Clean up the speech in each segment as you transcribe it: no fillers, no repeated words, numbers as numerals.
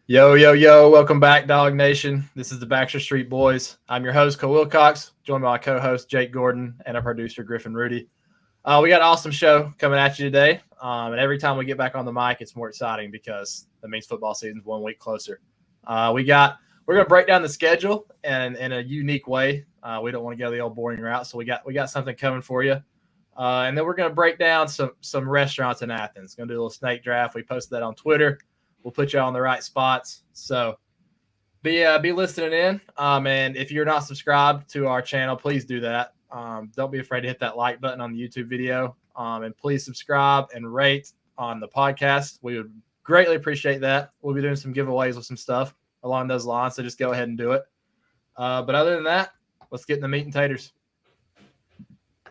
Yo, yo, yo, welcome back, Dog Nation. This is the Baxter Street Boys. I'm your host, Cole Wilcox, joined by my co-host, Jake Gordon, and our producer, Griffin Rudy. We got an awesome show coming at you today, and every time we get back on the mic, it's more exciting because that means football season's 1 week closer. We're going to break down the schedule in a unique way. We don't want to go the old boring route, so we got something coming for you. And then we're going to break down some restaurants in Athens. Going to do a little snake draft. We posted that on Twitter. We'll put you on the right spots. So be listening in. And if you're not subscribed to our channel, please do that. Don't be afraid to hit that like button on the YouTube video. And please subscribe and rate on the podcast. We would greatly appreciate that. We'll be doing some giveaways with some stuff along those lines. So just go ahead and do it. But other than that, let's get in the meat and taters.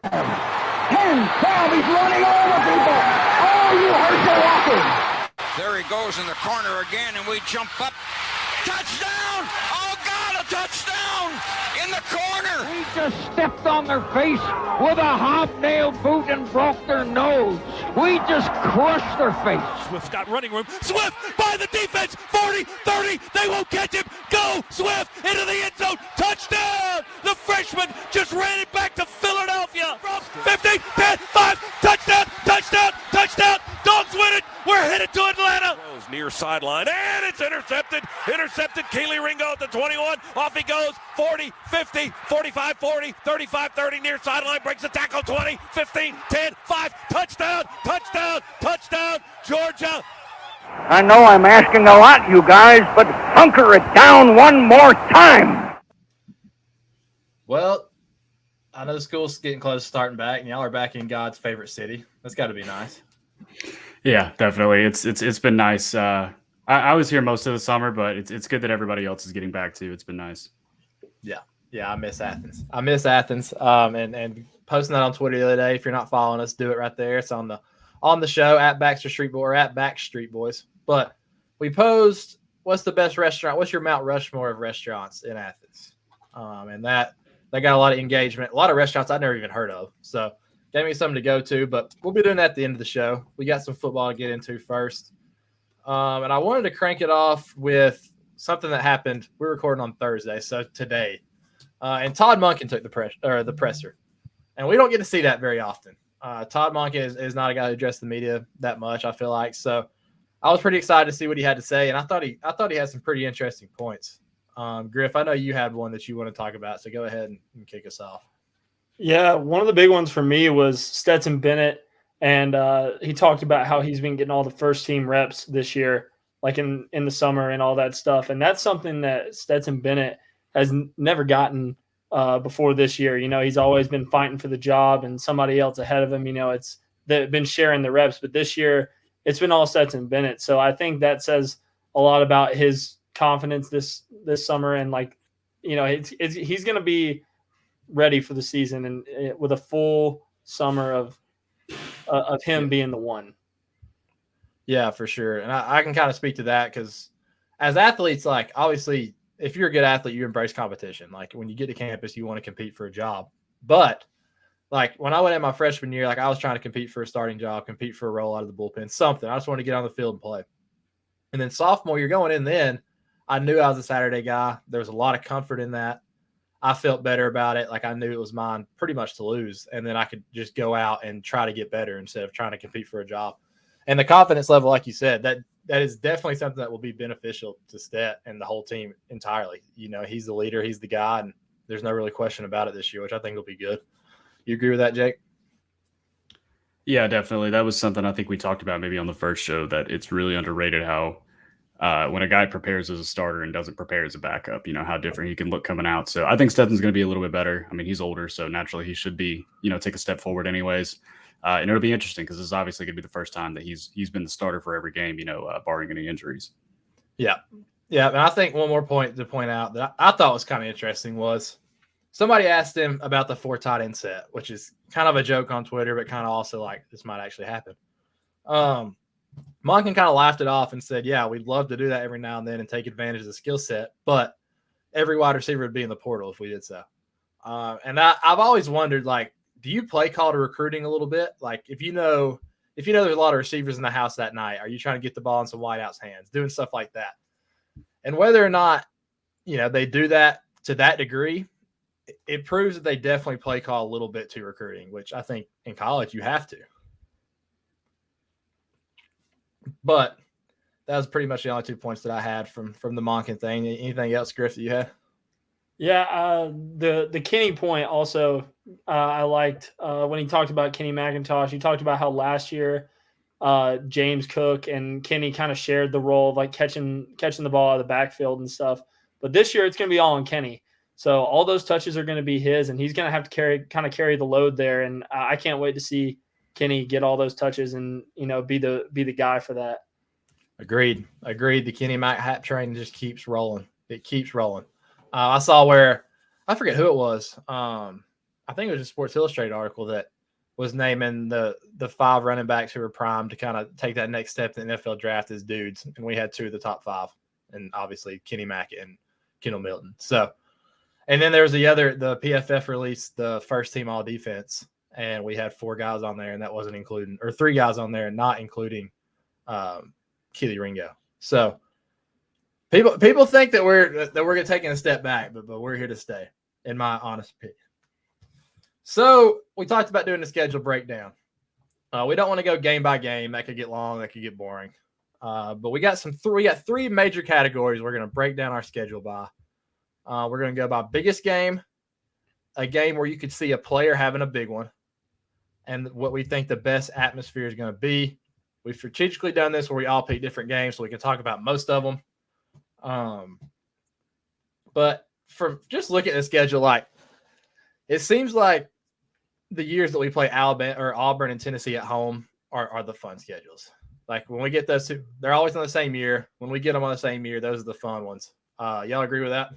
10, 12, he's running over people. Oh, you hurt your walking. There he goes in the corner again, and we jump up. Touchdown! Oh, God, a touchdown! In the corner! He just stepped on their face with a hobnail boot and broke their nose. We just crushed their face. Swift's got running room. Swift by the defense. 40, 30. They won't catch him. Go, Swift, into the end zone. Touchdown! The freshman just ran it back to Philadelphia. 15, 10, 5. Touchdown, touchdown, touchdown. Dawgs win it. We're headed to Atlanta. Near sideline, and it's intercepted. Intercepted. Keely Ringo at the 21. Off he goes. 40, 50, 45, 40, 35, 30. Near sideline. Breaks the tackle. 20, 15, 10, 5. Touchdown, touchdown, touchdown. Georgia. I know I'm asking a lot, you guys, but hunker it down one more time. Well, I know school's getting close to starting back, and y'all are back in God's favorite city. That's got to be nice. Yeah, definitely. It's been nice. I was here most of the summer, but it's good that everybody else is getting back too. It's been nice. Yeah, I miss Athens. And posting that on Twitter the other day. If you're not following us, do it right there. It's on the show at Baxter Street Boy or at Back Street Boys. But we posed, what's the best restaurant? What's your Mount Rushmore of restaurants in Athens? And that got a lot of engagement. A lot of restaurants I'd never even heard of. So gave me something to go to, but we'll be doing that at the end of the show. We got some football to get into first. And I wanted to crank it off with something that happened. We're recording on Thursday, so today. And Todd Monken took the presser. And we don't get to see that very often. Todd Monken is not a guy who addressed the media that much, I feel like. So I was pretty excited to see what he had to say, and I thought he had some pretty interesting points. Griff, I know you had one that you want to talk about, so go ahead and kick us off. Yeah, one of the big ones for me was Stetson Bennett, and he talked about how he's been getting all the first-team reps this year, like in the summer and all that stuff. And that's something that Stetson Bennett has never gotten before this year. You know, he's always been fighting for the job and somebody else ahead of him. You know, they've been sharing the reps, but this year it's been all Stetson Bennett. So I think that says a lot about his confidence this summer, and like, you know, he's going to be ready for the season and with a full summer of him being the one. Yeah, for sure. And I can kind of speak to that because as athletes, like, obviously, if you're a good athlete, you embrace competition. Like, when you get to campus, you want to compete for a job. But like, when I went in my freshman year, like, I was trying to compete for a starting job, compete for a role out of the bullpen, something. I just wanted to get on the field and play. And then sophomore year, going in then, I knew I was a Saturday guy. There was a lot of comfort in that. I felt better about it. Like, I knew it was mine pretty much to lose. And then I could just go out and try to get better instead of trying to compete for a job. And the confidence level, like you said, that is definitely something that will be beneficial to Stet and the whole team entirely. You know, he's the leader, he's the guy, and there's no really question about it this year, which I think will be good. You agree with that, Jake? Yeah, definitely. That was something I think we talked about maybe on the first show, that it's really underrated how when a guy prepares as a starter and doesn't prepare as a backup, you know, how different he can look coming out. So I think Stetson's going to be a little bit better. I mean, he's older, so naturally he should be, you know, take a step forward anyways. And it'll be interesting because this is obviously going to be the first time that he's been the starter for every game, you know, barring any injuries. Yeah. Yeah. And I think one more point to point out that I thought was kind of interesting was somebody asked him about the 4 tight end set, which is kind of a joke on Twitter, but kind of also like this might actually happen. Monken kind of laughed it off and said, yeah, we'd love to do that every now and then and take advantage of the skill set, but every wide receiver would be in the portal if we did so. And I've always wondered, like, do you play call to recruiting a little bit? Like, if you know there's a lot of receivers in the house that night, are you trying to get the ball in some wideouts' hands, doing stuff like that? And whether or not, they do that to that degree, it proves that they definitely play call a little bit to recruiting, which I think in college you have to. But that was pretty much the only 2 points that I had from the Monken thing. Anything else, Griff, that you had? Yeah, the Kenny point also I liked when he talked about Kenny McIntosh. He talked about how last year James Cook and Kenny kind of shared the role of like catching the ball out of the backfield and stuff. But this year it's going to be all on Kenny. So all those touches are going to be his, and he's going to have to carry the load there. And I can't wait to see Kenny get all those touches and be the guy for that. Agreed. The Kenny Mac hat train just keeps rolling. It keeps rolling. I saw where I forget who it was. I think it was a Sports Illustrated article that was naming the 5 running backs who were primed to kind of take that next step in the NFL draft as dudes, and we had 2 of the top 5, and obviously Kenny Mack and Kendall Milton. So, and then there was the PFF released the first team all defense, and we had 4 guys on there, and that wasn't including, or 3 guys on there, not including Keely Ringo. So people think that we're taking a step back, but we're here to stay, in my honest opinion. So we talked about doing the schedule breakdown. We don't want to go game by game. That could get long. That could get boring. But we got 3 major categories we're going to break down our schedule by. We're going to go by biggest game, a game where you could see a player having a big one, and what we think the best atmosphere is going to be. We've strategically done this where we all pick different games so we can talk about most of them. But from just looking at the schedule, like it seems like the years that we play Alabama or Auburn and Tennessee at home are the fun schedules. Like when we get those 2, they're always on the same year. When we get them on the same year, those are the fun ones. Y'all agree with that?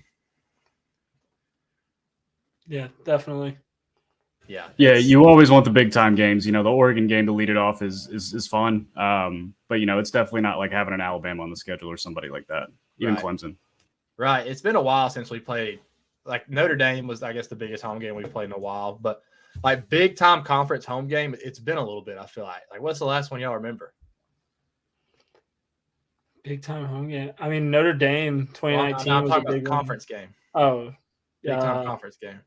Yeah, definitely. Yeah. You always want the big time games. The Oregon game to lead it off is fun. But it's definitely not like having an Alabama on the schedule or somebody like that. Even Clemson. Right. It's been a while since we played. Like Notre Dame was, I guess, the biggest home game we've played in a while. But like big time conference home game, it's been a little bit, I feel like. Like what's the last one y'all remember? Big time home game. I mean, Notre Dame 2019 I'm was talking a big about conference game. Oh, big time conference game.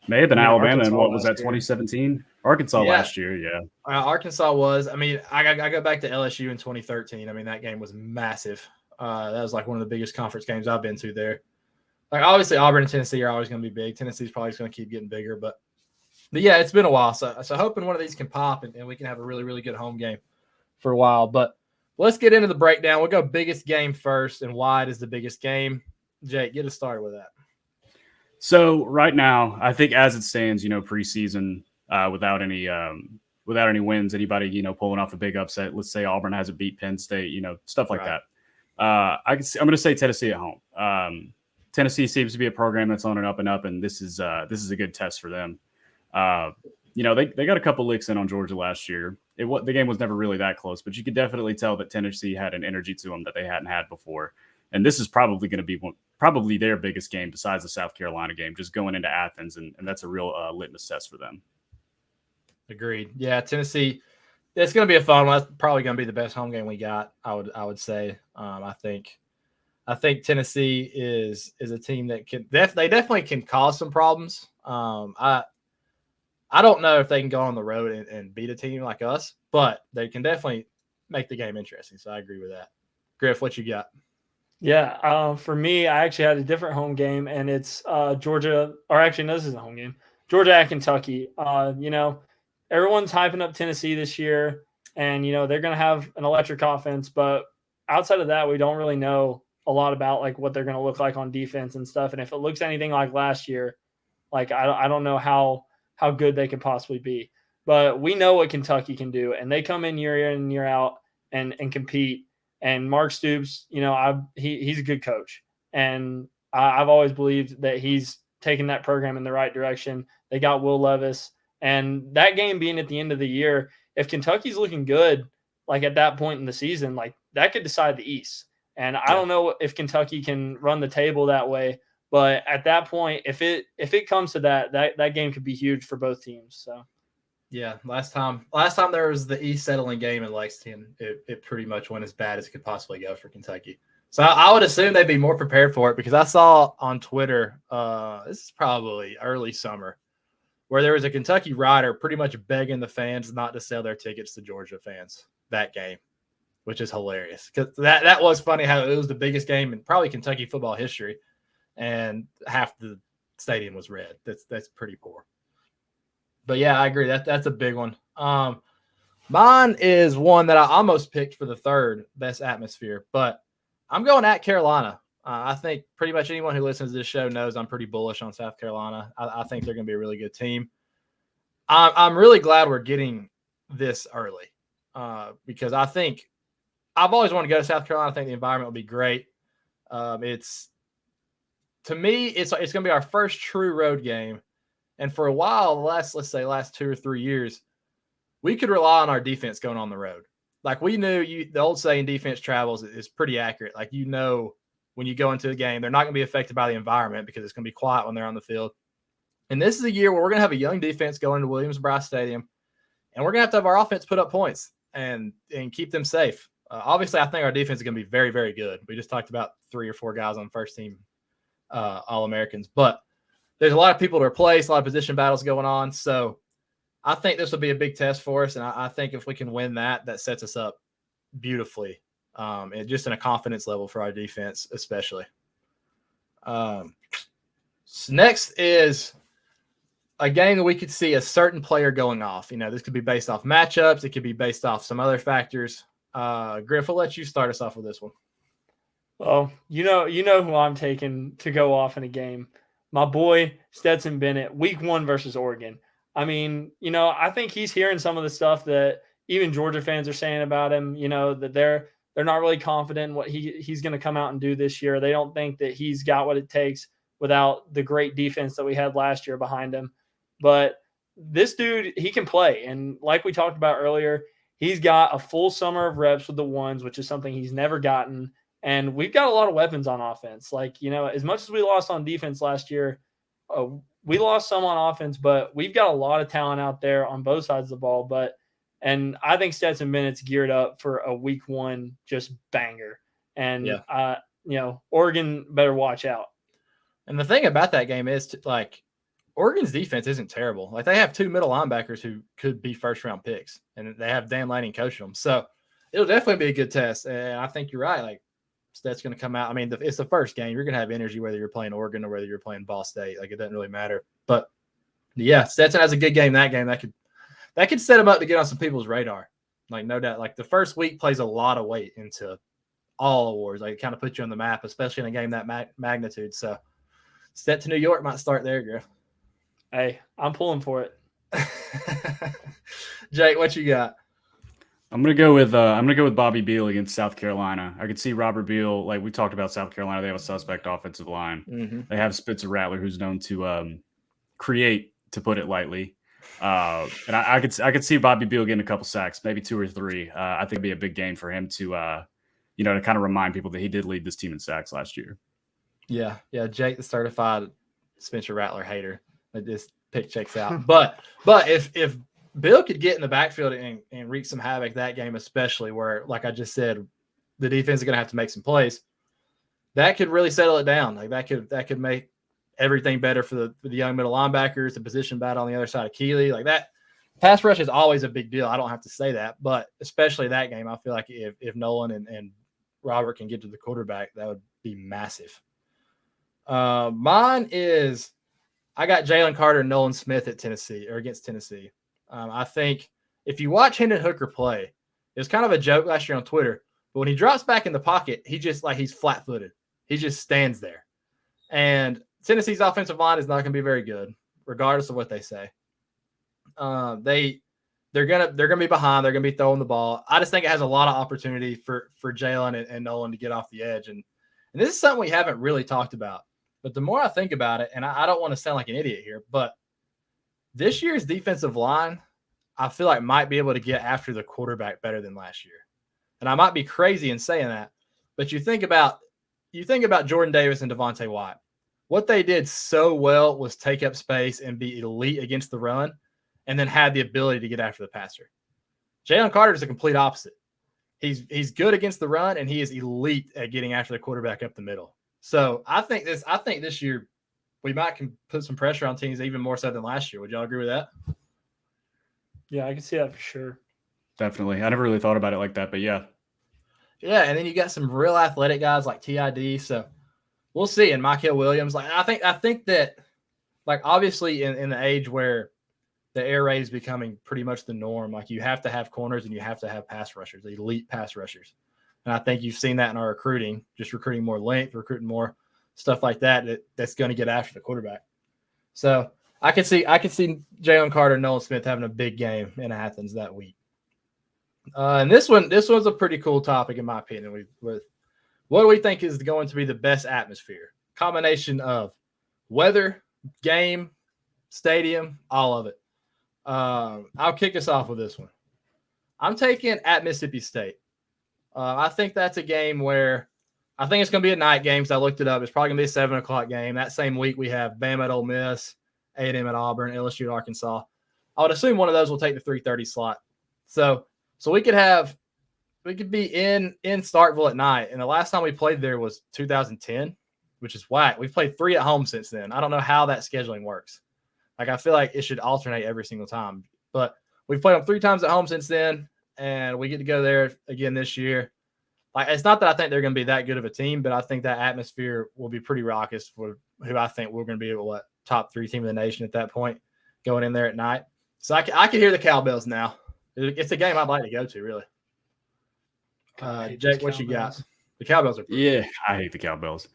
May have been Alabama, and what was that, 2017? 2017? Arkansas last year, yeah. Arkansas was. I mean, I go back to LSU in 2013. I mean, that game was massive. That was like one of the biggest conference games I've been to there. Like, obviously, Auburn and Tennessee are always going to be big. Tennessee's probably going to keep getting bigger. But yeah, it's been a while. So hoping one of these can pop and we can have a really, really good home game for a while. But let's get into the breakdown. We'll go biggest game first and why it is the biggest game. Jake, get us started with that. So right now, I think as it stands, preseason, without any wins, anybody, pulling off a big upset, let's say Auburn hasn't beat Penn State, stuff like that. I'm going to say Tennessee at home. Tennessee seems to be a program that's on an up and up, and this is a good test for them. They got a couple licks in on Georgia last year. The game was never really that close, but you could definitely tell that Tennessee had an energy to them that they hadn't had before. And this is probably going to be probably their biggest game besides the South Carolina game, just going into Athens, and that's a real litmus test for them. Agreed. Yeah, Tennessee, it's going to be a fun one. That's probably going to be the best home game we got, I would say. I think Tennessee is a team that they definitely can cause some problems. I don't know if they can go on the road and beat a team like us, but they can definitely make the game interesting. So I agree with that. Griff, what you got? Yeah, for me, I actually had a different home game, and it's Georgia. Or actually, no, this isn't a home game. Georgia at Kentucky. Everyone's hyping up Tennessee this year, and they're going to have an electric offense. But outside of that, we don't really know a lot about like what they're going to look like on defense and stuff. And if it looks anything like last year, like I don't know how good they could possibly be. But we know what Kentucky can do, and they come in year in and year out and compete. And Mark Stoops, he's a good coach, and I've always believed that he's taken that program in the right direction. They got Will Levis, and that game being at the end of the year, if Kentucky's looking good, like at that point in the season, like that could decide the East. And I don't know if Kentucky can run the table that way, but at that point, if it comes to that game could be huge for both teams. So. Yeah, last time there was the East settling game in Lexington, it pretty much went as bad as it could possibly go for Kentucky. So I would assume they'd be more prepared for it because I saw on Twitter, this is probably early summer, where there was a Kentucky writer pretty much begging the fans not to sell their tickets to Georgia fans that game, which is hilarious. Because that was funny how it was the biggest game in probably Kentucky football history, and half the stadium was red. That's pretty poor. But yeah, I agree. That's a big one. Mine is one that I almost picked for the third best atmosphere, but I'm going at Carolina. I think pretty much anyone who listens to this show knows I'm pretty bullish on South Carolina. I think they're going to be a really good team. I'm really glad we're getting this early because I think I've always wanted to go to South Carolina. I think the environment will be great. It's going to be our first true road game. And for a while, let's say last 2 or 3 years, we could rely on our defense going on the road. Like we knew the old saying defense travels is pretty accurate. Like, when you go into a game, they're not going to be affected by the environment because it's going to be quiet when they're on the field. And this is a year where we're going to have a young defense going to Williams-Brice Stadium, and we're going to have our offense put up points and keep them safe. Obviously, I think our defense is going to be very, very good. We just talked about 3 or 4 guys on first team All-Americans, but there's a lot of people to replace, a lot of position battles going on. So I think this will be a big test for us, and I think if we can win that sets us up beautifully, and just in a confidence level for our defense, especially. So next is a game that we could see a certain player going off. This could be based off matchups. It could be based off some other factors. Griff, I'll let you start us off with this one. Well, you know who I'm taking to go off in a game. My boy Stetson Bennett, week 1 versus Oregon. I mean, I think he's hearing some of the stuff that even Georgia fans are saying about him, that they're not really confident in what he's going to come out and do this year. They don't think that he's got what it takes without the great defense that we had last year behind him. But this dude, he can play. And like we talked about earlier, he's got a full summer of reps with the ones, which is something he's never gotten. And we've got a lot of weapons on offense. Like, as much as we lost on defense last year, we lost some on offense, but we've got a lot of talent out there on both sides of the ball. And I think Stetson Bennett's geared up for a week 1 just banger. And, Oregon better watch out. And the thing about that game is, Oregon's defense isn't terrible. Like, they have 2 middle linebackers who could be first-round picks, and they have Dan Lanning coaching them. So it'll definitely be a good test. And I think you're right. Like, Stet's going to come out. I mean, it's the first game. You're going to have energy whether you're playing Oregon or whether you're playing Ball State. Like, it doesn't really matter. But, yeah, Stetson has a good game that game. That could set him up to get on some people's radar. Like, no doubt. Like, the first week plays a lot of weight into all awards. Like, it kind of puts you on the map, especially in a game that magnitude. So, Stetson New York might start there, Griff. Hey, I'm pulling for it. Jake, what you got? I'm gonna go with Bobby Beal against South Carolina. I could see Robert Beal, like we talked about South Carolina, they have a suspect offensive line. Mm-hmm. They have Spitzer Rattler, who's known to create, to put it lightly. And I could see Bobby Beal getting a couple sacks, maybe 2 or 3. I think it'd be a big game for him to to kind of remind people that he did lead this team in sacks last year. Yeah, Jake, the certified Spencer Rattler hater. This pick checks out. But if Bill could get in the backfield and wreak some havoc that game, especially where, like I just said, the defense is going to have to make some plays, that could really settle it down. Like that could make everything better for the young middle linebackers, the position battle on the other side of Keeley. Like that pass rush is always a big deal. I don't have to say that, but especially that game, I feel like if Nolan and Robert can get to the quarterback, that would be massive. Mine is I got Jalen Carter and Nolan Smith at Tennessee or against Tennessee. I think if you watch Hendon Hooker play, it was kind of a joke last year on Twitter, but when he drops back in the pocket, he's flat-footed. He just stands there. And Tennessee's offensive line is not going to be very good, regardless of what they say. They're gonna be behind. They're gonna be throwing the ball. I just think it has a lot of opportunity for Jalen and Nolan to get off the edge. And this is something we haven't really talked about. But the more I think about it, and I don't want to sound like an idiot here, but this year's defensive line, I feel like might be able to get after the quarterback better than last year. And I might be crazy in saying that, but you think about Jordan Davis and Devontae White. What they did so well was take up space and be elite against the run, and then had the ability to get after the passer. Jalen Carter is the complete opposite. he's good against the run, and he is elite at getting after the quarterback up the middle. So I think this year we might can put some pressure on teams even more so than last year. Would y'all agree with that? Yeah, I can see that for sure. Definitely. I never really thought about it like that, but yeah. Yeah, and then you got some real athletic guys like TID. So we'll see. And Michael Williams, like I think that, like, obviously in the age where the air raid is becoming pretty much the norm, like you have to have corners and you have to have pass rushers, elite pass rushers. And I think you've seen that in our recruiting, just recruiting more length, recruiting more stuff like that's going to get after the quarterback. So I could see Jalen Carter and Nolan Smith having a big game in Athens that week. And this was a pretty cool topic in my opinion. With what do we think is going to be the best atmosphere? Combination of weather, game, stadium, all of it. I'll kick us off with this one. I'm taking at Mississippi State. I think that's a game where I think it's going to be a night game. So I looked it up. It's probably going to be a 7:00 game. That same week we have Bama at Ole Miss, A&M at Auburn, LSU at Arkansas. I would assume one of those will take the 3:30 slot. So we could be in Starkville at night. And the last time we played there was 2010, which is whack. We've played 3 at home since then. I don't know how that scheduling works. Like, I feel like it should alternate every single time. But we've played them 3 times at home since then, and we get to go there again this year. Like, it's not that I think they're going to be that good of a team, but I think that atmosphere will be pretty raucous for who I think we're going to be top 3 team of the nation at that point, going in there at night. So I can hear the cowbells now. It's a game I'd like to go to, really. Jake, what you got? The cowbells are pretty cool. I hate the cowbells.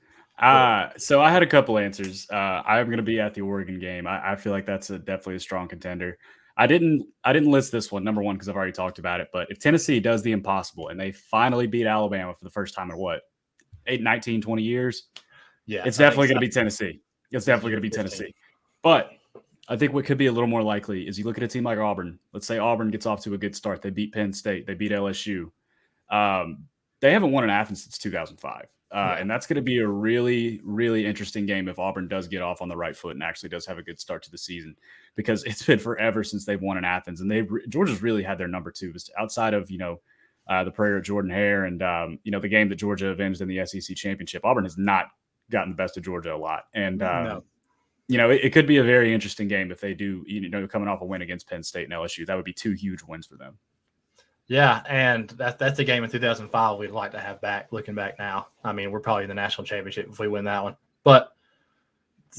So I had a couple answers. I'm going to be at the Oregon game. I feel like that's definitely a strong contender. I didn't list this one, number one, because I've already talked about it. But if Tennessee does the impossible and they finally beat Alabama for the first time in 19, 20 years, it's definitely going to be Tennessee. It's definitely going to be Tennessee. But I think what could be a little more likely is you look at a team like Auburn. Let's say Auburn gets off to a good start. They beat Penn State. They beat LSU. They haven't won in Athens since 2005. And that's going to be a really, really interesting game if Auburn does get off on the right foot and actually does have a good start to the season, because it's been forever since they've won in Athens. And Georgia's really had their number too, outside of, the prayer of Jordan Hare and, the game that Georgia avenged in the SEC championship. Auburn has not gotten the best of Georgia a lot. And, it could be a very interesting game if they do, coming off a win against Penn State and LSU. That would be 2 huge wins for them. Yeah, and that's a game in 2005 we'd like to have back, looking back now. I mean, we're probably in the national championship if we win that one. But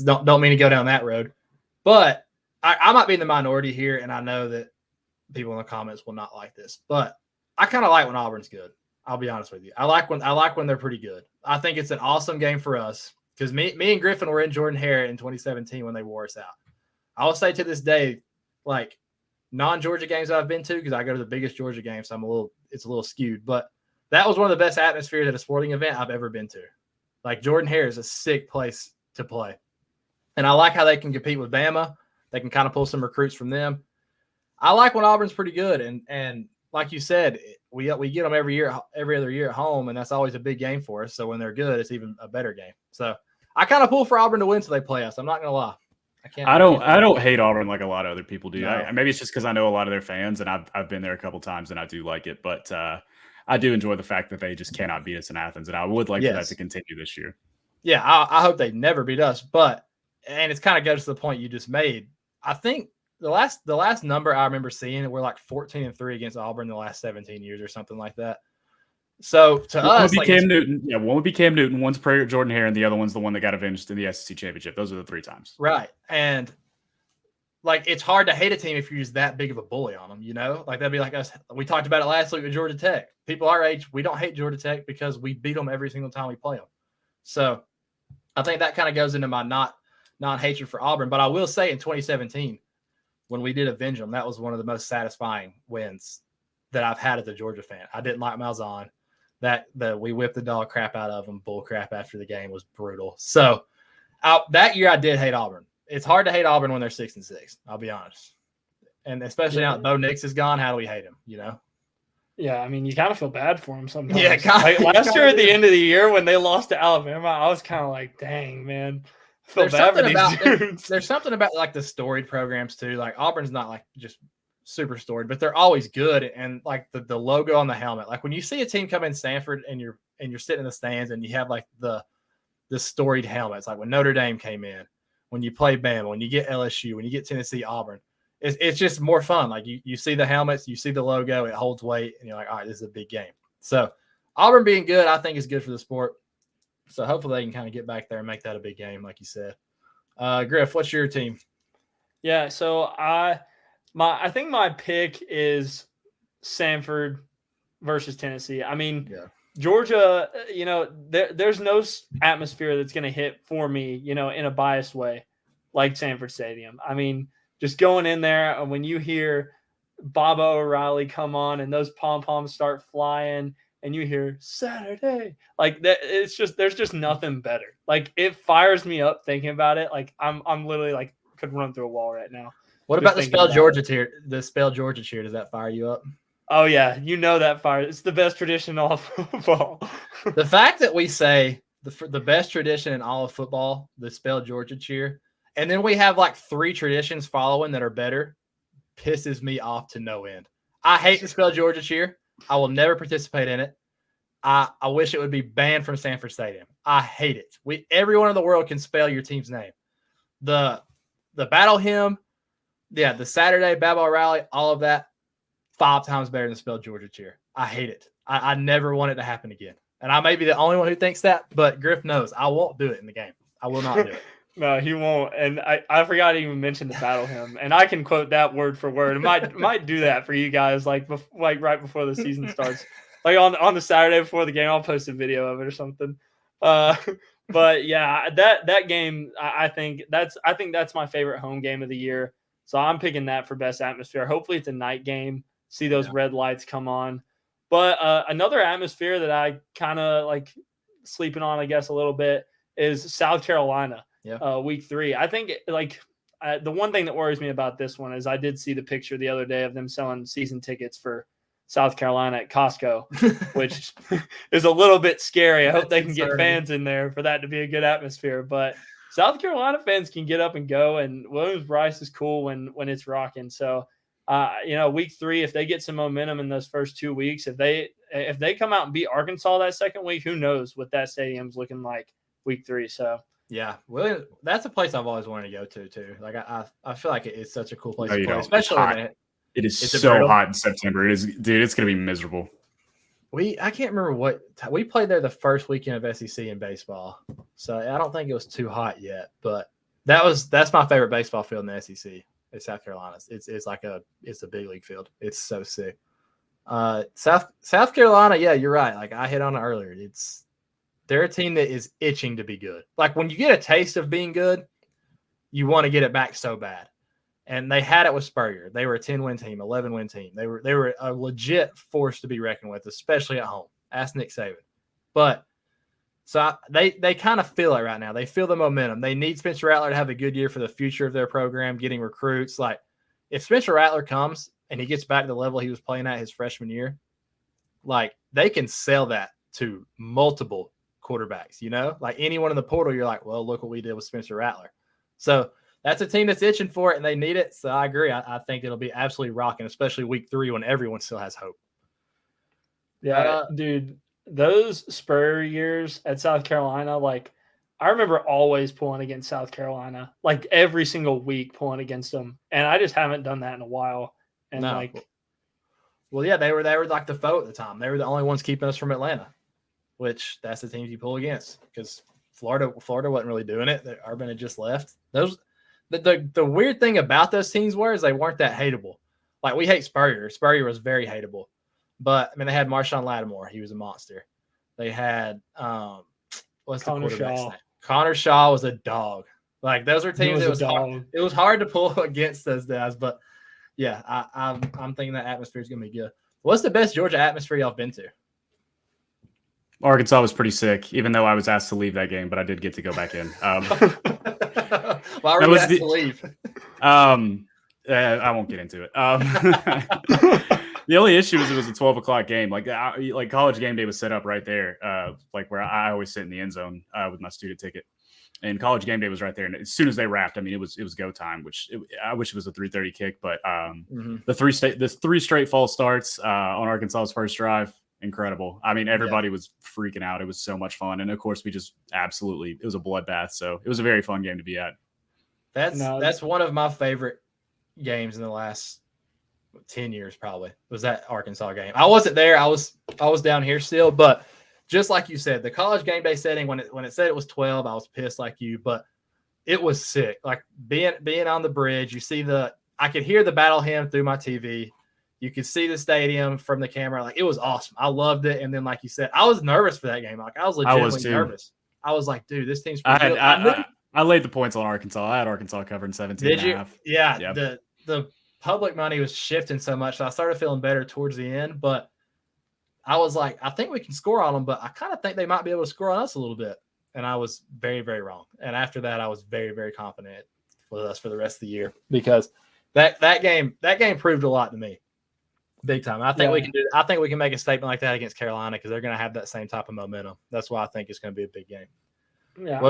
don't mean to go down that road. But I might be in the minority here, and I know that people in the comments will not like this. But I kind of like when Auburn's good. I'll be honest with you. I like when they're pretty good. I think it's an awesome game for us because me and Griffin were in Jordan Hare in 2017 when they wore us out. I will say to this day, like, non-Georgia games that I've been to, because I go to the biggest Georgia game, so it's a little skewed. But that was one of the best atmospheres at a sporting event I've ever been to. Like, Jordan Hare is a sick place to play. And I like how they can compete with Bama. They can kind of pull some recruits from them. I like when Auburn's pretty good. And like you said, we get them every other year at home, and that's always a big game for us. So when they're good, it's even a better game. So I kind of pull for Auburn to win until they play us. I'm not going to lie. I don't hate Auburn like a lot of other people do. No. Maybe it's just because I know a lot of their fans, and I've been there a couple times, and I do like it. But I do enjoy the fact that they just cannot beat us in Athens, and I would like for that to continue this year. Yeah, I hope they never beat us. And it kind of goes to the point you just made. I think the last number I remember seeing, we're like 14-3 against Auburn in the last 17 years or something like that. So to us, one would be Cam Newton, one's Prayer Jordan Hare, and the other one's the one that got avenged in the SEC championship. Those are the 3 times. Right. And like, it's hard to hate a team if you're just that big of a bully on them, Like, that'd be like us. We talked about it last week with Georgia Tech. People our age, we don't hate Georgia Tech because we beat them every single time we play them. So I think that kind of goes into my non-hatred for Auburn. But I will say in 2017, when we did avenge them, that was one of the most satisfying wins that I've had as a Georgia fan. I didn't like Malzahn. That we whipped the dog crap out of them. Bull crap after the game was brutal. So that year I did hate Auburn. It's hard to hate Auburn when they're 6-6. I'll be honest. And especially now that Bo Nix is gone, how do we hate him? Yeah, I mean, you kind of feel bad for him sometimes. Yeah, like last year at the end of the year when they lost to Alabama, I was kind of like, dang, man. There's something about like the storied programs too. Like, Auburn's not like just super storied, but they're always good. And like the logo on the helmet, like when you see a team come in Stanford and you're sitting in the stands and you have like the storied helmets, like when Notre Dame came in, when you play Bama, when you get LSU, when you get Tennessee, Auburn, it's just more fun. Like you see the helmets, you see the logo, it holds weight, and you're like, all right, this is a big game. So Auburn being good, I think is good for the sport. So hopefully they can kind of get back there and make that a big game, like you said. Griff, what's your team? Yeah, so I think my pick is Samford versus Tennessee. I mean, Georgia, there's no atmosphere that's going to hit for me, in a biased way like Sanford Stadium. I mean, just going in there, and when you hear Baba O'Reilly come on and those pom-poms start flying and you hear Saturday, like that, there's just nothing better. Like it fires me up thinking about it. Like I'm literally like could run through a wall right now. What about the Spell Georgia cheer? The Spell Georgia cheer, does that fire you up? Oh yeah, that fire. It's the best tradition in all of football. The fact that we say the best tradition in all of football, the Spell Georgia cheer, and then we have like 3 traditions following that are better, pisses me off to no end. I hate the Spell Georgia cheer. I will never participate in it. I wish it would be banned from Sanford Stadium. I hate it. Everyone in the world can spell your team's name. The battle hymn, the Saturday Baba O'Reilly, all of that, 5 times better than the Spell Georgia cheer. I hate it. I never want it to happen again. And I may be the only one who thinks that, but Griff knows I won't do it in the game. I will not do it. No, he won't. And I forgot to even mention the battle hymn. And I can quote that word for word. I might do that for you guys, like right before the season starts. Like on the Saturday before the game, I'll post a video of it or something. But yeah, that game, I think that's my favorite home game of the year. So I'm picking that for best atmosphere. Hopefully it's a night game. See those red lights come on. But another atmosphere that I kind of like sleeping on, I guess, a little bit is South Carolina. Week 3. I think the one thing that worries me about this one is I did see the picture the other day of them selling season tickets for South Carolina at Costco, which is a little bit scary. I hope they can get fans in there for that to be a good atmosphere. But South Carolina fans can get up and go, and Williams-Brice is cool when it's rocking. So, week 3, if they get some momentum in those first 2 weeks, if they come out and beat Arkansas that second week, who knows what that stadium's looking like week 3. So. Yeah, Williams, that's a place I've always wanted to go to too. Like I feel like it's such a cool place to play, especially when it is so hot in September. It is, dude. It's gonna be miserable. I can't remember we played there the first weekend of SEC in baseball, so I don't think it was too hot yet. But that's my favorite baseball field in the SEC. It's South Carolina. It's a big league field. It's so sick. South Carolina, yeah, you're right. Like I hit on it earlier. They're a team that is itching to be good. Like when you get a taste of being good, you want to get it back so bad. And they had it with Spurrier. They were a 10-win team, 11-win team. They were a legit force to be reckoned with, especially at home. Ask Nick Saban. But so they kind of feel it right now. They feel the momentum. They need Spencer Rattler to have a good year for the future of their program, getting recruits. Like if Spencer Rattler comes and he gets back to the level he was playing at his freshman year, like they can sell that to multiple quarterbacks, like anyone in the portal, you're like, well, look what we did with Spencer Rattler. So that's a team that's itching for it and they need it. So I agree. I think it'll be absolutely rocking, especially week 3 when everyone still has hope. Yeah, dude, those Spurrier years at South Carolina, like I remember always pulling against South Carolina, like every single week pulling against them. And I just haven't done that in a while. And well, yeah, they were like the foe at the time. They were the only ones keeping us from Atlanta. Which that's the teams you pull against because Florida wasn't really doing it. Urban had just left. The weird thing about those teams is they weren't that hateable. Like we hate Spurrier. Spurrier was very hateable, but I mean they had Marshawn Lattimore. He was a monster. They had what's the quarterback's name? Connor Shaw was a dog. Like those are teams. It was hard to pull against those guys, but yeah, I'm thinking that atmosphere is gonna be good. What's the best Georgia atmosphere y'all been to? Arkansas was pretty sick, even though I was asked to leave that game, but I did get to go back in. Why were you asked to leave? I won't get into it. The only issue is it was a 12 o'clock game. Like College Game Day was set up right there, like where I always sit in the end zone with my student ticket. And College Game Day was right there. And as soon as they wrapped, I mean, it was go time, I wish it was a 3:30 kick. But the three straight false starts on Arkansas's first drive, incredible. I mean, everybody was freaking out. It was so much fun. And of course, it was a bloodbath. So it was a very fun game to be at. That's one of my favorite games in the last 10 years, probably, was that Arkansas game. I wasn't there. I was down here still, but just like you said, the College Game Day setting, when it said it was 12, I was pissed like you, but it was sick. Like being on the bridge, I could hear the battle hymn through my TV. You could see the stadium from the camera. Like, it was awesome. I loved it. And then, like you said, I was nervous for that game. Like, I was legitimately nervous. I was like, dude, this team's pretty good. I laid the points on Arkansas. I had Arkansas covering 17 Did you? and a half. Yeah. Yep. The public money was shifting so much, so I started feeling better towards the end. But I was like, I think we can score on them, but I kind of think they might be able to score on us a little bit. And I was very, very wrong. And after that, I was very, very confident with us for the rest of the year, because that game proved a lot to me, big time. I think we can do. I think we can make a statement like that against Carolina, because they're going to have that same type of momentum. That's why I think it's going to be a big game. Yeah,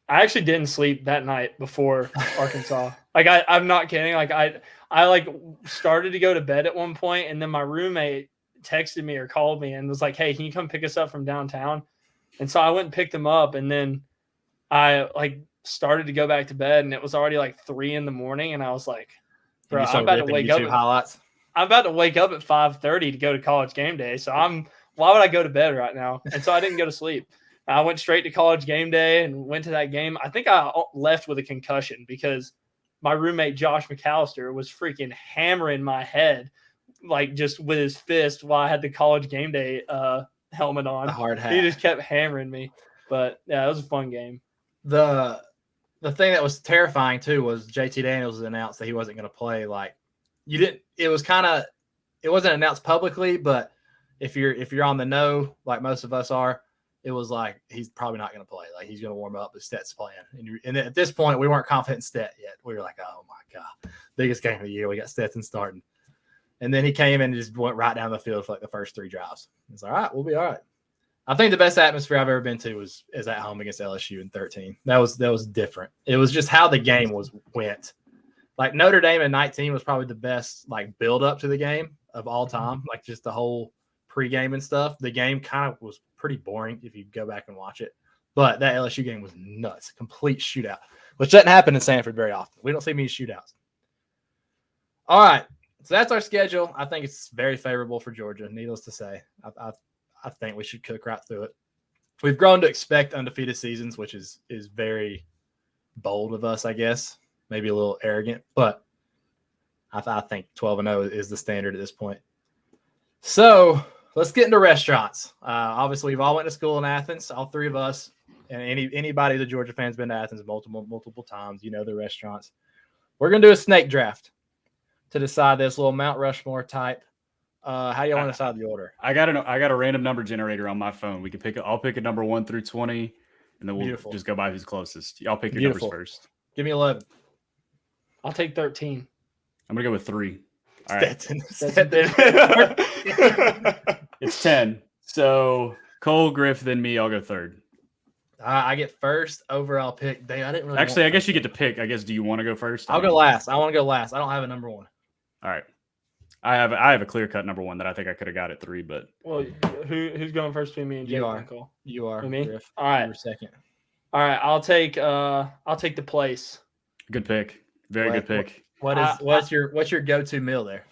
I actually didn't sleep that night before Arkansas. Like, I'm not kidding. Like, I like started to go to bed at one point, and then my roommate texted me or called me and was like, "Hey, can you come pick us up from downtown?" And so I went and picked him up, and then I like started to go back to bed, and it was already like 3 a.m. and I was like, "Bro, I'm about to wake up." I'm about to wake up at 5:30 to go to College Game Day. So why would I go to bed right now? And so I didn't go to sleep. I went straight to College Game Day and went to that game. I think I left with a concussion because my roommate Josh McAllister was freaking hammering my head, like just with his fist, while I had the College Game Day helmet on. A hard hat. He just kept hammering me. But yeah, it was a fun game. The thing that was terrifying too was JT Daniels announced that he wasn't going to play. Like, it wasn't announced publicly, but if you're on the know, like most of us are, it was like, he's probably not going to play. Like, he's going to warm up, but Stet's playing. And at this point, we weren't confident in Stet yet. We were like, oh my God, biggest game of the year. We got Stetson starting. And then he came in and just went right down the field for like the first 3 drives. It's all right, we'll be all right. I think the best atmosphere I've ever been to is at home against LSU in 13. That was different. It was just how the game went. Like, Notre Dame in 19 was probably the best like build up to the game of all time. Like, just the whole pregame and stuff. The game kind of was pretty boring if you go back and watch it. But that LSU game was nuts. Complete shootout, which doesn't happen in Sanford very often. We don't see many shootouts. All right. So that's our schedule. I think it's very favorable for Georgia, needless to say. I think we should cook right through it. We've grown to expect undefeated seasons, which is very bold of us, I guess. Maybe a little arrogant, but I think 12-0 is the standard at this point. So let's get into restaurants. Obviously, we've all went to school in Athens, all 3 of us, and anybody the Georgia fan's been to Athens multiple times. You know the restaurants. We're gonna do a snake draft to decide this little Mount Rushmore type. How do you want to decide the order? I got a random number generator on my phone. We can pick. I'll pick a number 1 through 20, and then we'll just go by who's closest. I'll pick your numbers first. Give me 11. I'll take 13. I'm gonna go with 3. All right. It's 10. So Cole, Griff, then me. I'll go 3rd. I get first. Overall pick. Dang, I didn't really. Actually, I guess you get to pick. I guess. Do you want to go first? I'll go last. I want to go last. I don't have a number 1. All right. I have a clear cut number 1 that I think I could have got at 3, but well, who's going first between me and Jake? You are. Me. Griff. All right. You're second. All right. I'll take the place. Good pick. Very good pick. What's your go-to meal there?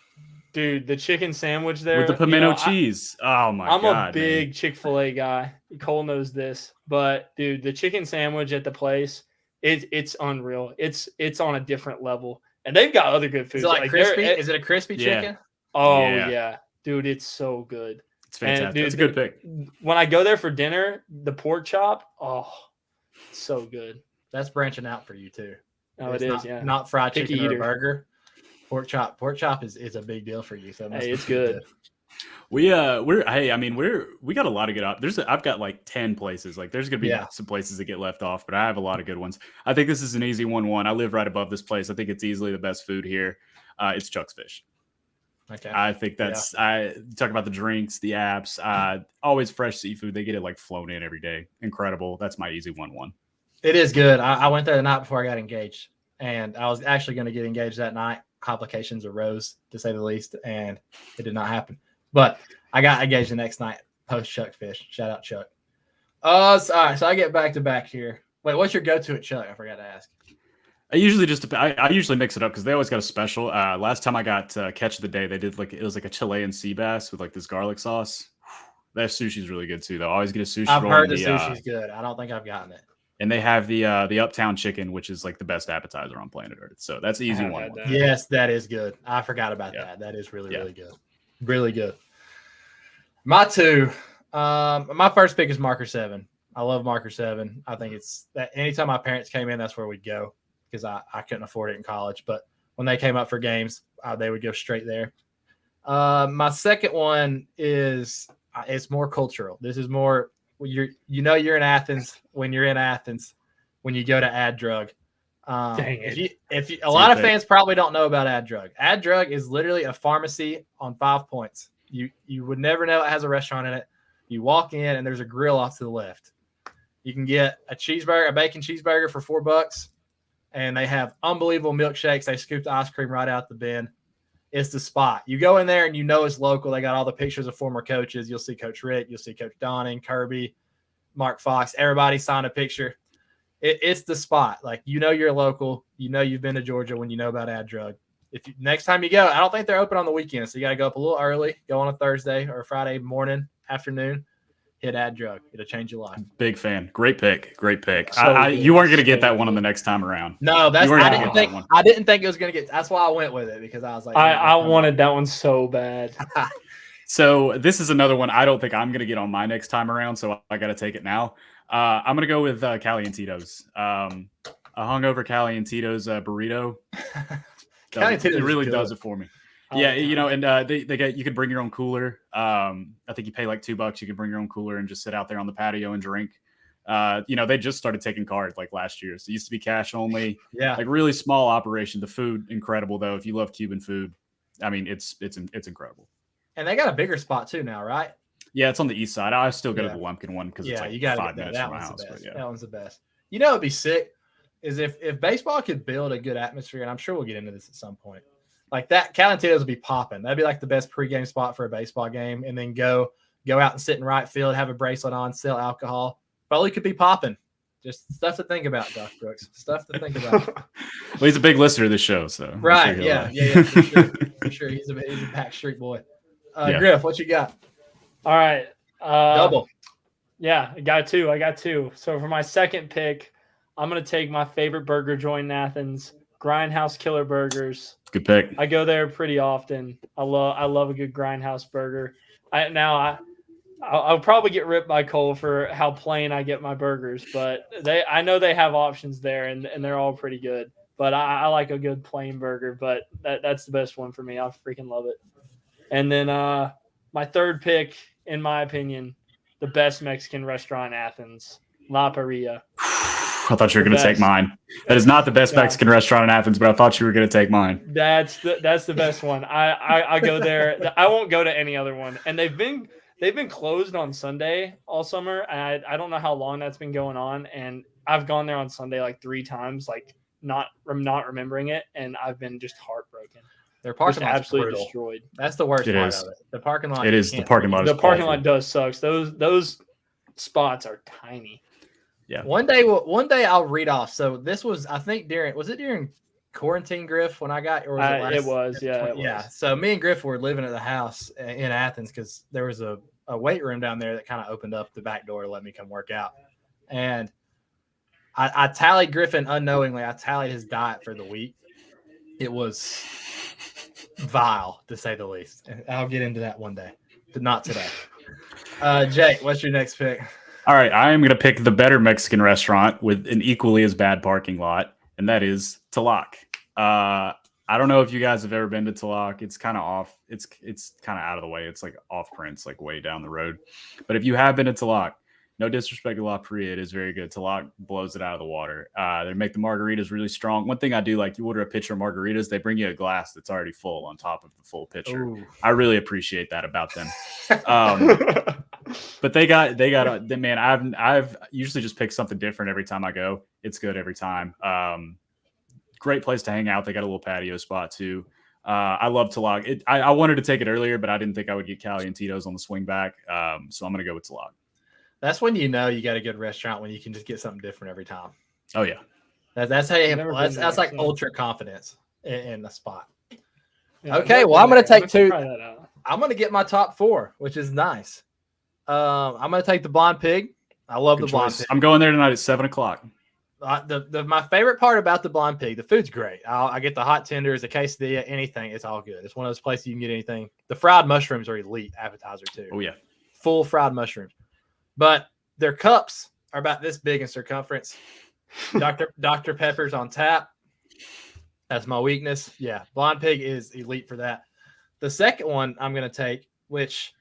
Dude, the chicken sandwich there with the pimento cheese. Oh my God. I'm a big Chick-fil-A guy. Cole knows this, but dude, the chicken sandwich at the place, it's unreal. It's on a different level, and they've got other good food. Is it like crispy? Is it a crispy chicken? Oh yeah, dude, it's so good. It's fantastic. And, dude, it's a good pick. When I go there for dinner, the pork chop, it's so good. That's branching out for you too. Oh, it is, yeah. Not fried chicken or a burger. Pork chop is a big deal for you. So it's good. We got a lot of good I've got like 10 places. Like, there's gonna be some places that get left off, but I have a lot of good ones. I think this is an easy 1-1. I live right above this place. I think it's easily the best food here. It's Chuck's Fish. Okay. I think that's I talk about the drinks, the apps, always fresh seafood. They get it like flown in every day. Incredible. That's my easy 1-1. It is good. I went there the night before I got engaged, and I was actually going to get engaged that night. Complications arose, to say the least, and it did not happen. But I got engaged the next night post Chuck Fish. Shout out Chuck. All right, so I get back to back here. Wait, what's your go-to at Chuck? I forgot to ask. I usually mix it up because they always got a special. Last time I got catch of the day, they did it was like a Chilean sea bass with like this garlic sauce. That sushi's really good too, though. I always get a sushi. I've roll heard the sushi's good. I don't think I've gotten it. And they have the Uptown chicken, which is like the best appetizer on planet Earth. So that's an easy one. Yes, that is good. I forgot about that. That is really good. Really good. My two. My first pick is Marker 7. I love Marker 7. I think it's that anytime my parents came in, that's where we'd go because I couldn't afford it in college. But when they came up for games, they would go straight there. My second one is it's more cultural. This is more you're in Athens when you're in Athens when you go to Ad Drug. Dang it. If you, a lot of fans probably don't know about Ad Drug. Ad Drug is literally a pharmacy on 5 Points. You would never know it has a restaurant in it. You walk in and there's a grill off to the left. You can get a bacon cheeseburger for $4, and they have unbelievable milkshakes. They scoop the ice cream right out the bin. It's the spot. You go in there and you know it's local. They got all the pictures of former coaches. You'll see Coach Rick. You'll see Coach Donning, Kirby, Mark Fox. Everybody signed a picture. It's the spot. Like, you're local. You've been to Georgia when you know about Ad Drug. Next time you go, I don't think they're open on the weekend, so you got to go up a little early, go on a Thursday or a Friday morning, afternoon, hit Ad Drug. It'll change your life. Big fan. Great pick. So you weren't going to get that one on the next time around. No, I didn't think it was going to get. That's why I went with it because I was like, I wanted that one so bad. So this is another one I don't think I'm going to get on my next time around, so I got to take it now. I'm going to go with Cali and Tito's. A hungover Cali and Tito's burrito. It really does it for me. Yeah, and you can bring your own cooler. I think you pay like $2. You can bring your own cooler and just sit out there on the patio and drink. They just started taking cards like last year. So it used to be cash only. Yeah, like really small operation. The food incredible though. If you love Cuban food, I mean it's incredible. And they got a bigger spot too now, right? Yeah, it's on the east side. I still go to the Lumpkin one because it's like you got 5 minutes that from my house. That one's the best. It'd be sick is if baseball could build a good atmosphere, and I'm sure we'll get into this at some point. Like that, Cal and Tito's would be popping. That'd be like the best pregame spot for a baseball game, and then go out and sit in right field, have a bracelet on, sell alcohol. Probably could be popping. Just stuff to think about, Josh Brooks. Stuff to think about. Well, he's a big listener of the show, so right, yeah, for sure. For sure, he's a Backstreet boy. Griff, what you got? All right, double. Yeah, I got two. So for my second pick, I'm gonna take my favorite burger joint in Athens, Grindhouse Killer Burgers. Good pick. I go there pretty often. I love a good Grindhouse burger. I'll probably get ripped by Cole for how plain I get my burgers, but I know they have options there, and they're all pretty good. But I like a good plain burger, but that's the best one for me. I freaking love it. And then my third pick, in my opinion, the best Mexican restaurant in Athens, La Parrilla. I thought you were going to take mine. That is not the best Mexican restaurant in Athens, but I thought you were going to take mine. That's the best one. I go there. I won't go to any other one. And they've been closed on Sunday all summer. I don't know how long that's been going on. And I've gone there on Sunday like 3 times, like not remembering it, and I've been just heartbroken. Their parking lot's absolutely brutal. destroyed. That's the worst part of it. The parking lot. It is. The parking lot. The parking lot does suck. Those spots are tiny. Yeah. One day I'll read off. So this was, I think, during quarantine, Griff, when I got, or was it was. Yeah. So me and Griff were living at the house in Athens because there was a weight room down there that kind of opened up the back door to let me come work out. And I tallied Griffin unknowingly. I tallied his diet for the week. It was vile, to say the least. And I'll get into that one day, but not today. Jake, what's your next pick? All right, I am going to pick the better Mexican restaurant with an equally as bad parking lot, and that is Talak. I don't know if you guys have ever been to Talak. It's kind of off. It's kind of out of the way. It's like off Prince, like way down the road. But if you have been to Talak, No disrespect to La Paria, it is very good. Talak blows it out of the water. They make the margaritas really strong. One thing I do, like, you order a pitcher of margaritas, they bring you a glass that's already full on top of the full pitcher. Ooh. I really appreciate that about them. But they got man. I've usually just picked something different every time I go. It's good every time. Great place to hang out. They got a little patio spot too. I love Talak. I wanted to take it earlier, but I didn't think I would get Cali and Tito's on the swing back. So I'm gonna go with Talak. That's when you know you got a good restaurant, when you can just get something different every time. Oh yeah, that's how you. That's like ultra confidence in the spot. Yeah, okay, well, I'm gonna take two. I'm gonna get my top 4, which is nice. I'm gonna take the Blind Pig. I love good the Blind choice. Pig. I'm going there tonight at 7:00. My favorite part about the Blind Pig, the food's great. I get the hot tenders, the quesadilla, anything. It's all good. It's one of those places you can get anything. The fried mushrooms are elite appetizer too. Oh yeah, full fried mushrooms. But their cups are about this big in circumference. Dr. Pepper's on tap. That's my weakness. Yeah, Blind Pig is elite for that. The second one I'm going to take, which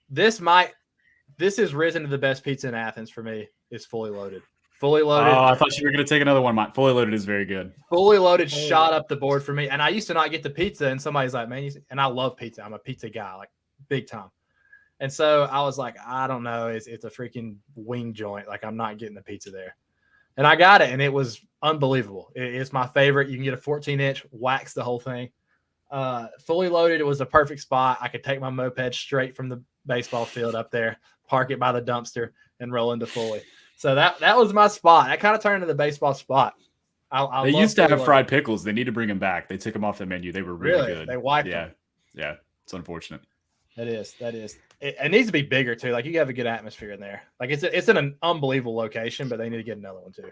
this has risen to the best pizza in Athens for me, is Fully Loaded. Fully Loaded. Oh, I thought you were going to take another one. Fully Loaded is very good. Fully Loaded shot up the board for me. And I used to not get the pizza, and somebody's like, man, and I love pizza. I'm a pizza guy, like big time. And so I was like, I don't know. It's a freaking wing joint. Like, I'm not getting the pizza there. And I got it, and it was unbelievable. It's my favorite. You can get a 14-inch, wax the whole thing. Fully Loaded, it was a perfect spot. I could take my moped straight from the baseball field up there, park it by the dumpster, and roll into Fully. So that was my spot. That kind of turned into the baseball spot. They used to have fried pickles. They need to bring them back. They took them off the menu. They were really good. They wiped them. Yeah. It's unfortunate. That is. It needs to be bigger too. Like, you have a good atmosphere in there. Like, it's in an unbelievable location, but they need to get another one too.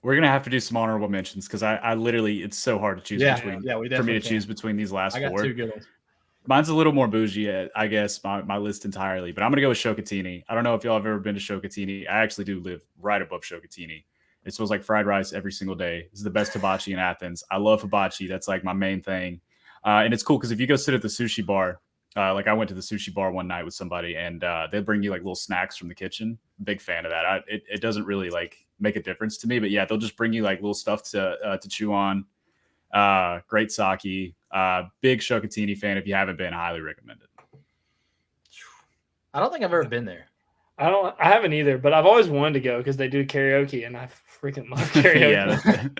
We're gonna have to do some honorable mentions because I literally, it's so hard to choose between. Yeah, for me to choose between these last 4. I got 2 good ones. Mine's a little more bougie, I guess, my list entirely. But I'm gonna go with Shokatini. I don't know if y'all have ever been to Shokatini. I actually do live right above Shokatini. It smells like fried rice every single day. This is the best hibachi in Athens. I love hibachi. That's like my main thing. And it's cool because if you go sit at the sushi bar. Like, I went to the sushi bar one night with somebody, and they bring you like little snacks from the kitchen. Big fan of that. It doesn't really like make a difference to me, but yeah, they'll just bring you like little stuff to chew on. Great sake. Big Shokatini fan. If you haven't been, highly recommend it. I don't think I've ever been there. I haven't either, but I've always wanted to go because they do karaoke, and I freaking love karaoke.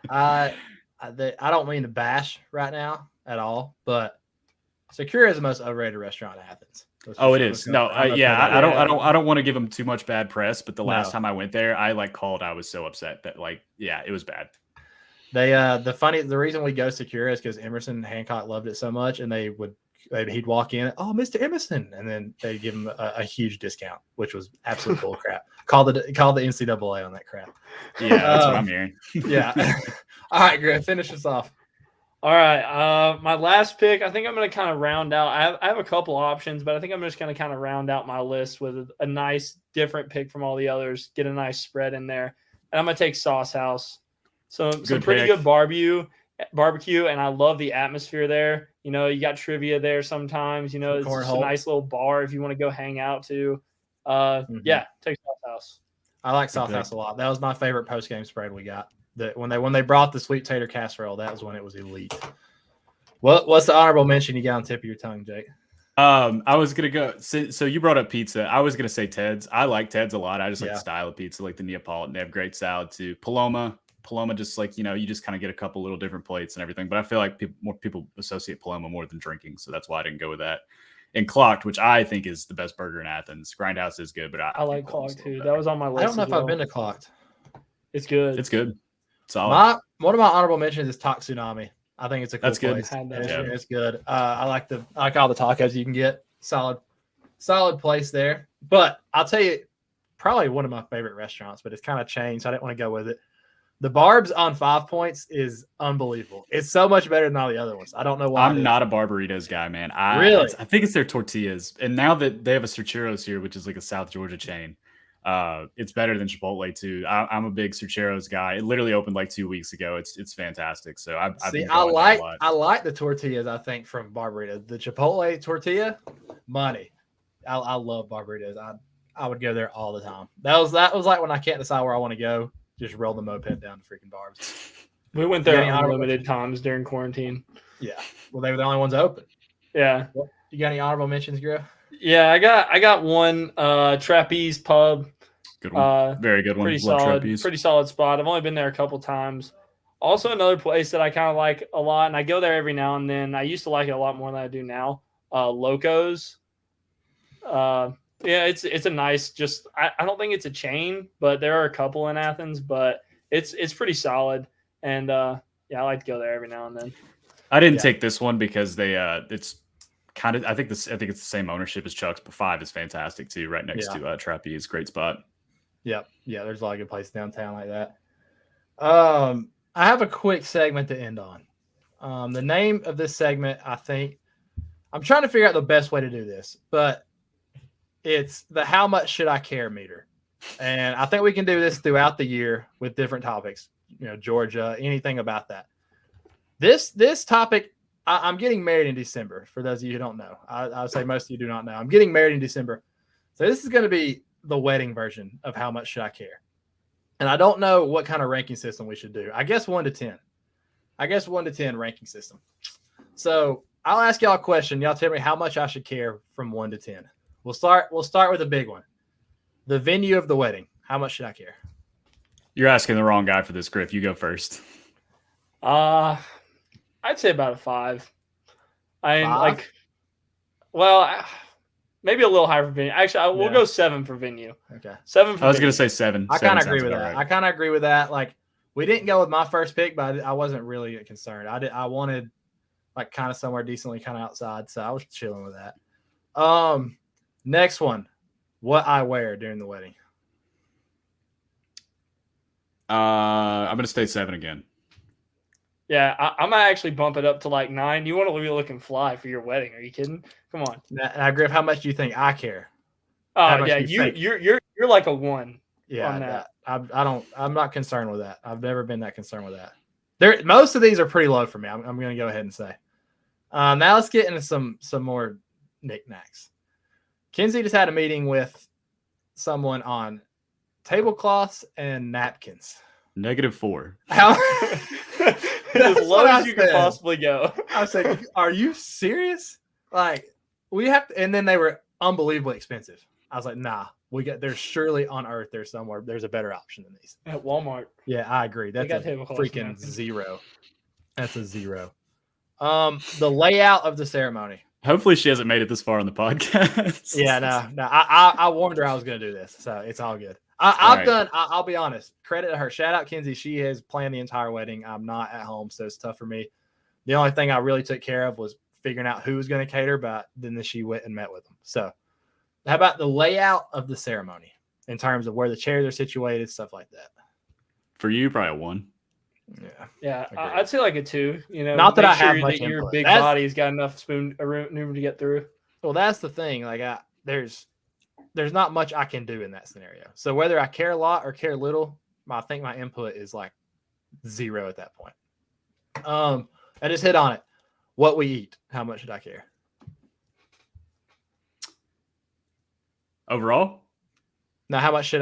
I don't mean to bash right now at all, but Sakura is the most overrated restaurant in Athens. Oh, it is. No, I don't want to give them too much bad press, but the last time I went there, I called. I was so upset that it was bad. The reason we go Sakura is because Emerson Hancock loved it so much, and he'd walk in, oh, Mr. Emerson, and then they'd give him a huge discount, which was absolute bull crap. Call the NCAA on that crap. Yeah, that's what I'm hearing. Yeah. All right, Griff, finish us off. All right, my last pick, I think I'm going to kind of round out. I have a couple options, but I think I'm just going to kind of round out my list with a nice different pick from all the others, get a nice spread in there. And I'm going to take Sauce House. So some pretty good barbecue, and I love the atmosphere there. You know, you got trivia there sometimes. You know, it's just a nice little bar if you want to go hang out to. Yeah, take Sauce House. I like Sauce House a lot. That was my favorite post-game spread we got. When they brought the sweet tater casserole, that was when it was elite. What's the honorable mention you got on the tip of your tongue, Jake? I was gonna go. So you brought up pizza. I was gonna say Ted's. I like Ted's a lot. I just like the style of pizza, like the Neapolitan. They have great salad too. Paloma, just like, you just kind of get a couple little different plates and everything. But I feel like more people associate Paloma more than drinking, so that's why I didn't go with that. And Clocked, which I think is the best burger in Athens. Grindhouse is good, but I like Clocked too. That was on my list. I don't know if I've been to Clocked. It's good. It's good. Solid. One of my honorable mentions is Talk Tsunami. I think it's a cool place. Good. It's good. I like all the tacos you can get. Solid place there. But I'll tell you, probably one of my favorite restaurants, but it's kind of changed, so I didn't want to go with it. The Barb's on 5 Points is unbelievable. It's so much better than all the other ones. I don't know why. I'm not a Barbaritos guy, man. Really? I think it's their tortillas. And now that they have a Cercheros here, which is like a South Georgia chain, it's better than Chipotle too. I'm a big Cercheros guy. It literally opened like 2 weeks ago. It's fantastic. So I like the tortillas. I think from Barbaritos, the Chipotle tortilla, money. I love Barbaritos. I would go there all the time. That was like when I can't decide where I want to go, just roll the moped down to freaking Barb's. We went there unlimited times during quarantine. Yeah. Well, they were the only ones open. Yeah. You got any honorable mentions, Griff? Yeah, I got one Trapeze Pub. Good one. Very good one. Pretty solid spot. I've only been there a couple times. Also, another place that I kind of like a lot, and I go there every now and then. I used to like it a lot more than I do now. Locos. Yeah, it's a nice. Just I don't think it's a chain, but there are a couple in Athens. But it's pretty solid, and yeah, I like to go there every now and then. I didn't take this one because they it's kind of I think it's the same ownership as Chuck's, but 5 is fantastic too, right next to Trapeze. Great spot. Yep. Yeah, there's a lot of good places downtown like that. I have a quick segment to end on. The name of this segment, I think, I'm trying to figure out the best way to do this, but it's the how much should I care meter. And I think we can do this throughout the year with different topics, Georgia, anything about that. This topic, I'm getting married in December, for those of you who don't know. I would say most of you do not know. I'm getting married in December. So this is going to be the wedding version of how much should I care. And I don't know what kind of ranking system we should do. I guess 1 to 10. 1 to 10 ranking system. So I'll ask y'all a question. Y'all tell me how much I should care from 1 to 10. We'll start with a big one. The venue of the wedding. How much should I care? You're asking the wrong guy for this, Griff. You go first. I'd say about a 5. Maybe a little higher for venue. Actually, we'll go 7 for venue. Okay. 7 for I was venue. going to say 7. I kind of agree with that. Right. I kind of agree with that. Like, we didn't go with my first pick, but I wasn't really concerned. I wanted like kind of somewhere decently kind of outside, so I was chilling with that. Next one, what I wear during the wedding. I'm going to stay 7 again. Yeah, I might actually bump it up to like 9. You want to be looking fly for your wedding? Are you kidding? Come on. Now, Griff, how much do you think I care? Oh yeah, you're like a 1. Yeah, on that. I'm not concerned with that. I've never been that concerned with that. Most of these are pretty low for me. I'm going to go ahead and say. Now let's get into some more knickknacks. Kinsey just had a meeting with someone on tablecloths and napkins. -4. As low as you can possibly go. I was like, are you serious? Like, we have to, and then they were unbelievably expensive. I was like, nah, there's surely on earth there's somewhere there's a better option than these. At Walmart. Yeah, I agree. That's a freaking 0. That's a 0. The layout of the ceremony. Hopefully she hasn't made it this far on the podcast. Yeah, no. I warned her I was going to do this, so it's all good. I'll be honest. Credit to her. Shout out Kinsey. She has planned the entire wedding. I'm not at home, so it's tough for me. The only thing I really took care of was figuring out who was going to cater, but then she went and met with them. So how about the layout of the ceremony in terms of where the chairs are situated, stuff like that? For you, probably a 1. Yeah. I'd say like a 2. Not that I have much that your input. big body's got enough room to get through. Well, that's the thing. Like, there's not much I can do in that scenario. So whether I care a lot or care little, I think my input is like 0 at that point. I just hit on it. What we eat. How much should I care? Overall? Now, how much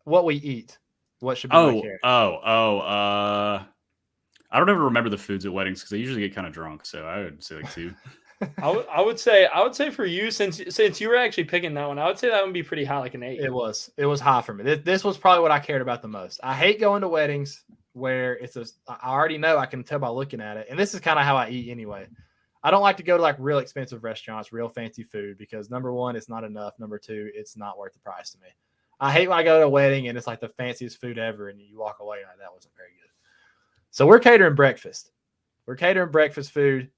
what we eat? What should be my care? I don't ever remember the foods at weddings because I usually get kind of drunk. So I would say like 2. I would say for you, since you were actually picking that one, I would say that would be pretty high, like an 8. It was high for me. This was probably what I cared about the most. I hate going to weddings where I already know, I can tell by looking at it. And this is kind of how I eat anyway. I don't like to go to like real expensive restaurants, real fancy food, because number 1, it's not enough. Number 2, it's not worth the price to me. I hate when I go to a wedding and it's like the fanciest food ever and you walk away like that wasn't very good. So we're catering breakfast. We're catering breakfast food.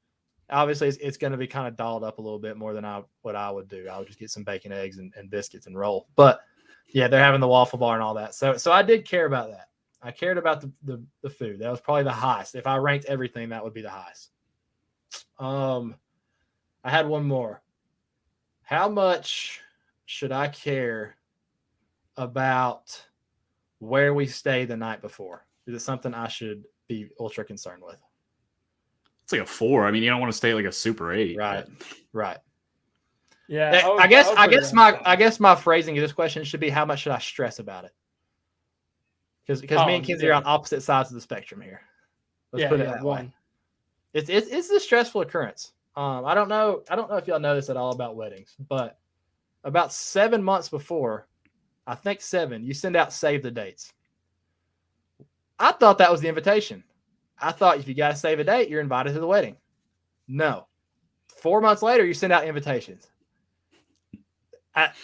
Obviously, it's going to be kind of dolled up a little bit more than what I would do. I would just get some bacon, eggs, and biscuits and roll. But yeah, they're having the waffle bar and all that. So I did care about that. I cared about the food. That was probably the highest. If I ranked everything, that would be the highest. I had one more. How much should I care about where we stay the night before? Is it something I should be ultra concerned with? It's like a 4. I mean, you don't want to stay like a super 8. Right. Yeah, I guess my phrasing of this question should be, how much should I stress about it? Because me and Kinsey are on opposite sides of the spectrum here. Let's put it that way. It's a stressful occurrence. I don't know if y'all know this at all about weddings, but about 7 months before, I think 7, you send out save the dates. I thought that was the invitation. I thought if you got to save a date, you're invited to the wedding. No. 4 months later, you send out invitations.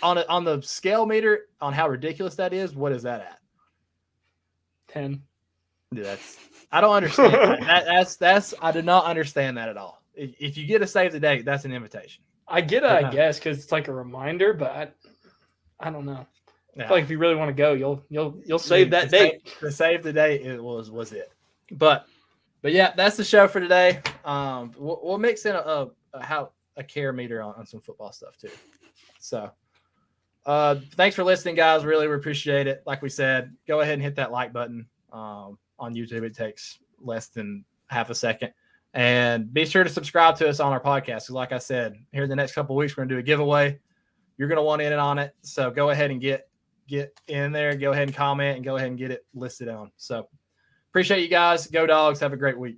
On the scale meter, on how ridiculous that is, what is that at? 10. Dude, I don't understand. That's I did not understand that at all. If you get a save the date, that's an invitation. I get it, I guess, because it's like a reminder, but I don't know. I feel like if you really want to go, you'll save that date. The save the date was it. But yeah, that's the show for today. We'll mix in a care meter on some football stuff too. So thanks for listening, guys. Really, we appreciate it. Like we said, go ahead and hit that like button on YouTube. It takes less than half a second. And be sure to subscribe to us on our podcast. Like I said, here in the next couple of weeks, we're going to do a giveaway. You're going to want in on it. So go ahead and get in there. Go ahead and comment and go ahead and get it listed on. So appreciate you guys. Go Dogs. Have a great week.